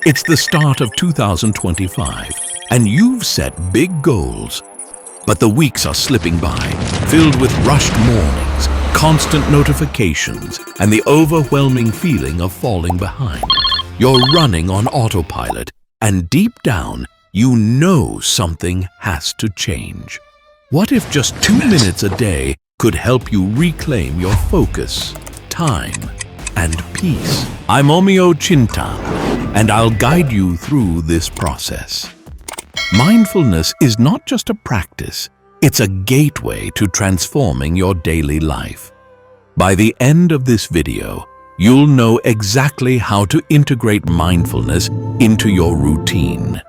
It's the start of 2025, and you've set big goals. But the weeks are slipping by, filled with rushed mornings, constant notifications, and the overwhelming feeling of falling behind. You're running on autopilot, and deep down, you know something has to change. What if just 2 minutes a day could help you reclaim your focus, time, and peace? I'm Omio Chintan, and I'll guide you through this process. Mindfulness is not just a practice, it's a gateway to transforming your daily life. By the end of this video, you'll know exactly how to integrate mindfulness into your routine,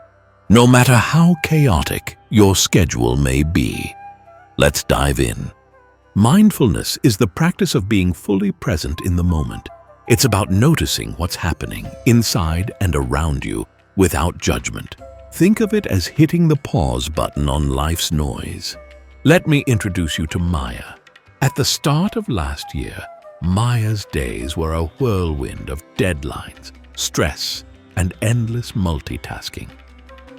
no matter how chaotic your schedule may be. Let's dive in. Mindfulness is the practice of being fully present in the moment. It's about noticing what's happening inside and around you without judgment. Think of it as hitting the pause button on life's noise. Let me introduce you to Maya. At the start of last year, Maya's days were a whirlwind of deadlines, stress, and endless multitasking.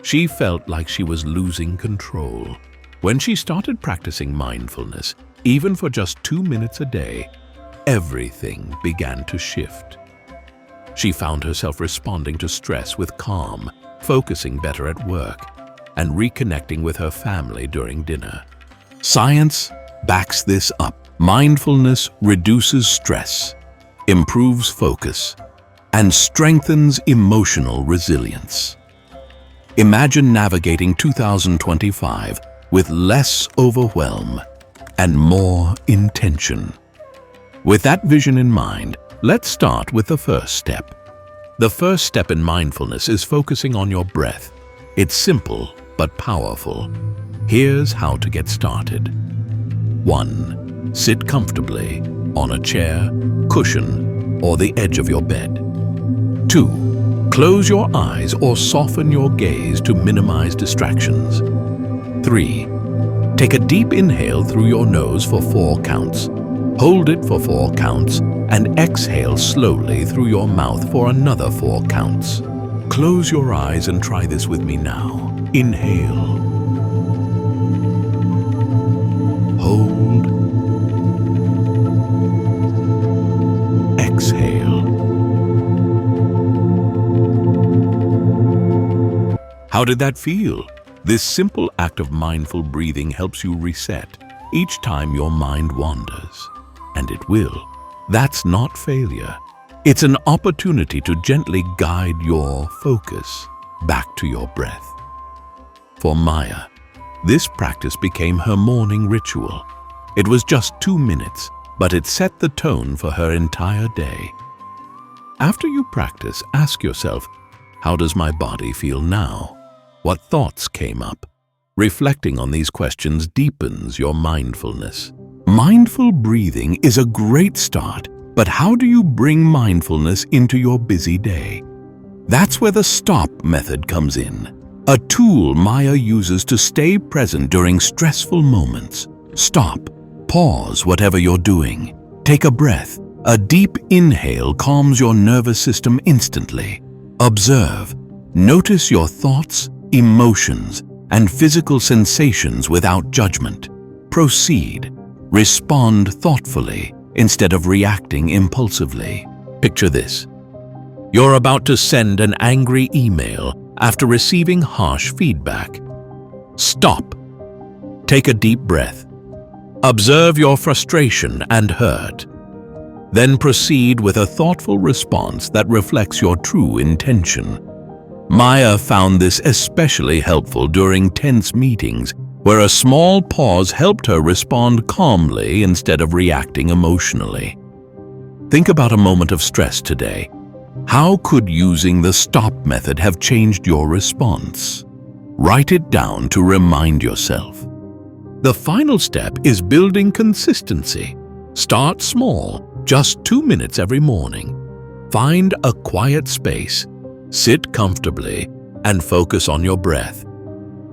She felt like she was losing control. When she started practicing mindfulness, even for just 2 minutes a day, everything began to shift. She found herself responding to stress with calm, focusing better at work, and reconnecting with her family during dinner. Science backs this up. Mindfulness reduces stress, improves focus, and strengthens emotional resilience. Imagine navigating 2025 with less overwhelm and more intention. With that vision in mind, let's start with the first step. The first step in mindfulness is focusing on your breath. It's simple but powerful. Here's how to get started. 1. Sit comfortably on a chair, cushion, or the edge of your bed. 2. Close your eyes or soften your gaze to minimize distractions. 3. Take a deep inhale through your nose for 4 counts. Hold it for 4 counts and exhale slowly through your mouth for another 4 counts. Close your eyes and try this with me now. Inhale. Hold. Exhale. How did that feel? This simple act of mindful breathing helps you reset each time your mind wanders. And it will. That's not failure. It's an opportunity to gently guide your focus back to your breath. For Maya, this practice became her morning ritual. It was just 2 minutes, but it set the tone for her entire day. After you practice, ask yourself, how does my body feel now? What thoughts came up? Reflecting on these questions deepens your mindfulness. Mindful breathing is a great start, but how do you bring mindfulness into your busy day? That's where the STOP method comes in, a tool Maya uses to stay present during stressful moments. Stop, pause whatever you're doing. Take a breath. A deep inhale calms your nervous system instantly. Observe. Notice your thoughts, emotions, and physical sensations without judgment. Proceed. Respond thoughtfully instead of reacting impulsively. Picture this. You're about to send an angry email after receiving harsh feedback. Stop. Take a deep breath. Observe your frustration and hurt. Then proceed with a thoughtful response that reflects your true intention. Maya found this especially helpful during tense meetings, where a small pause helped her respond calmly instead of reacting emotionally. Think about a moment of stress today. How could using the STOP method have changed your response? Write it down to remind yourself. The final step is building consistency. Start small, just 2 minutes every morning. Find a quiet space. Sit comfortably and focus on your breath.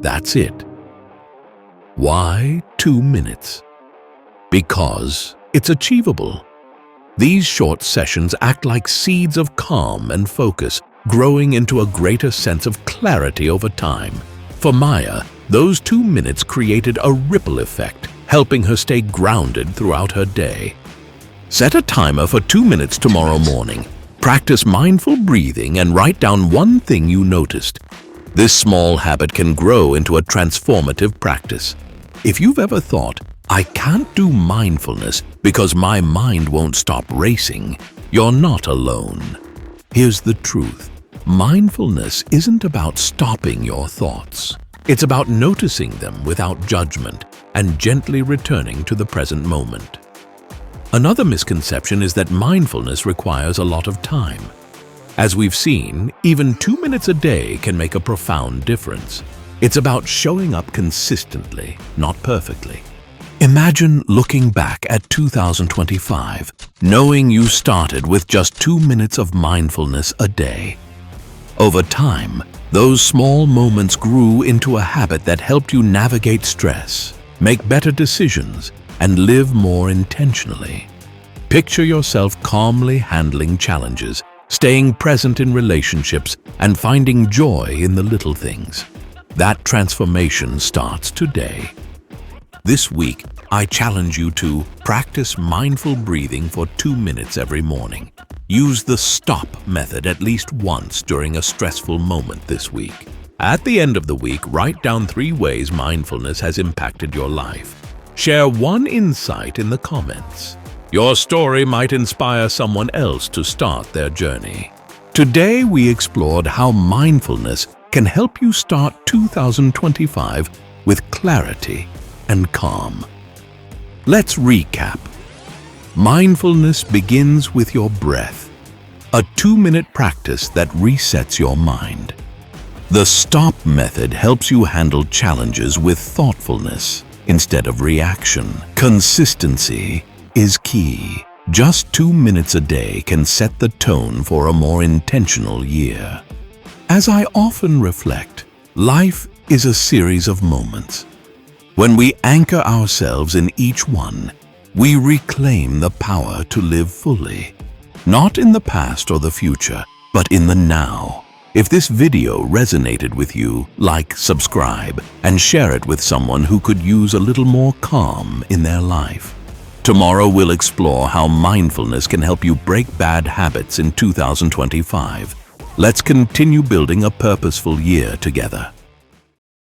That's it. Why 2 minutes? Because it's achievable. These short sessions act like seeds of calm and focus, growing into a greater sense of clarity over time. For Maya, those 2 minutes created a ripple effect, helping her stay grounded throughout her day. Set a timer for 2 minutes tomorrow morning. Practice mindful breathing and write down one thing you noticed. This small habit can grow into a transformative practice. If you've ever thought, "I can't do mindfulness because my mind won't stop racing," you're not alone. Here's the truth. Mindfulness isn't about stopping your thoughts. It's about noticing them without judgment and gently returning to the present moment. Another misconception is that mindfulness requires a lot of time. As we've seen, even 2 minutes a day can make a profound difference. It's about showing up consistently, not perfectly. Imagine looking back at 2025, knowing you started with just 2 minutes of mindfulness a day. Over time, those small moments grew into a habit that helped you navigate stress, make better decisions, and live more intentionally. Picture yourself calmly handling challenges, staying present in relationships, and finding joy in the little things. That transformation starts today. This week, I challenge you to practice mindful breathing for 2 minutes every morning. Use the stop method at least once during a stressful moment this week. At the end of the week, write down 3 ways mindfulness has impacted your life. Share one insight in the comments. Your story might inspire someone else to start their journey. Today, we explored how mindfulness can help you start 2025 with clarity and calm. Let's recap. Mindfulness begins with your breath, a 2-minute practice that resets your mind. The stop method helps you handle challenges with thoughtfulness instead of reaction. Consistency is key. Just 2 minutes a day can set the tone for a more intentional year. As I often reflect, life is a series of moments. When we anchor ourselves in each one, we reclaim the power to live fully, not in the past or the future, but in the now. If this video resonated with you, like, subscribe, and share it with someone who could use a little more calm in their life. Tomorrow we'll explore how mindfulness can help you break bad habits in 2025. Let's continue building a purposeful year together.